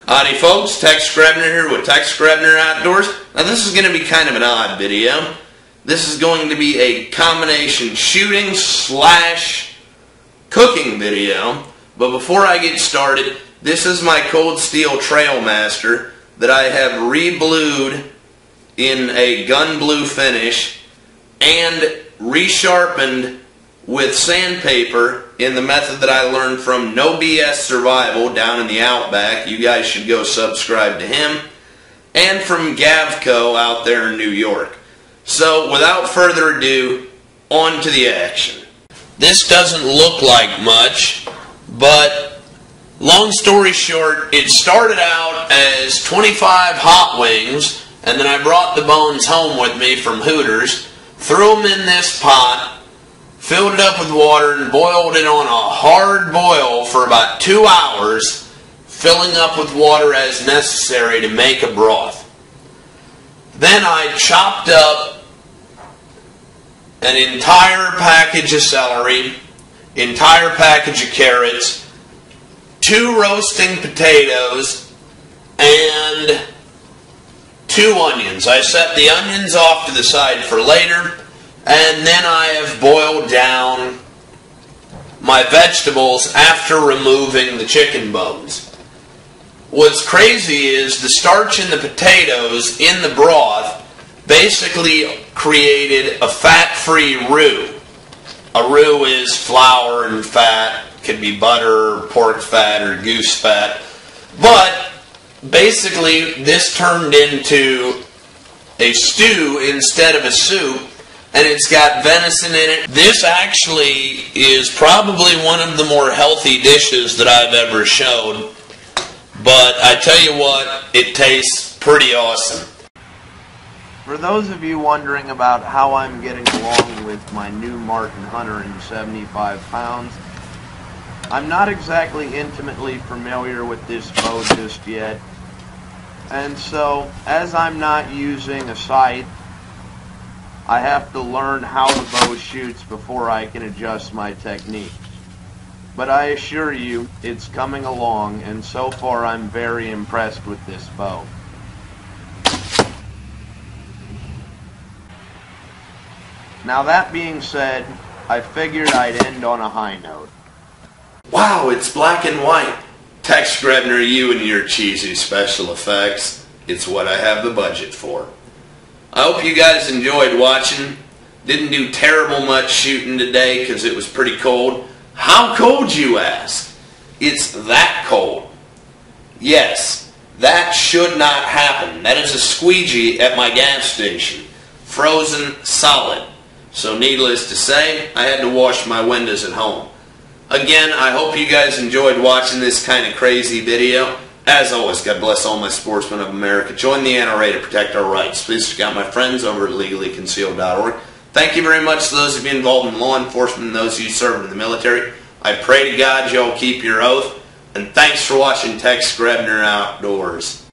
Howdy folks, Grebner here with Grebner Outdoors. Now this is going to be kind of an odd video. This is going to be a combination shooting / cooking video. But before I get started, this is my Cold Steel Trailmaster that I have re-blued in a gun blue finish and resharpened with sandpaper in the method that I learned from No BS Survival down in the Outback. You guys should go subscribe to him. And from Gavco out there in New York. So without further ado, on to the action. This doesn't look like much, but long story short, it started out as 25 hot wings, and then I brought the bones home with me from Hooters, threw them in this pot, filled it up with water, and boiled it on a hard boil for about 2 hours, filling up with water as necessary to make a broth. Then I chopped up an entire package of celery, entire package of carrots, 2 roasting potatoes, and 2 onions. I set the onions off to the side for later, and then I have boiled down my vegetables after removing the chicken bones. What's crazy is the starch in the potatoes in the broth basically created a fat-free roux. A roux is flour and fat. Could be butter, or pork fat, or goose fat. But basically this turned into a stew instead of a soup, and it's got venison in it. This actually is probably one of the more healthy dishes that I've ever shown, but I tell you what, it tastes pretty awesome. For those of you wondering about how I'm getting along with my new Martin 175 pounds, I'm not exactly intimately familiar with this bow just yet, and so as I'm not using a sight, I have to learn how the bow shoots before I can adjust my technique. But I assure you, it's coming along, and so far I'm very impressed with this bow. Now that being said, I figured I'd end on a high note. Wow, it's black and white. Grebner, you and your cheesy special effects. It's what I have the budget for. I hope you guys enjoyed watching. Didn't do terrible much shooting today because it was pretty cold. How cold, you ask? It's that cold. Yes, that should not happen. That is a squeegee at my gas station. Frozen solid. So needless to say, I had to wash my windows at home. Again, I hope you guys enjoyed watching this kind of crazy video. As always, God bless all my sportsmen of America. Join the NRA to protect our rights. Please check out my friends over at legallyconcealed.org. Thank you very much to those of you involved in law enforcement and those of you serving in the military. I pray to God y'all keep your oath. And thanks for watching Grebner Outdoors.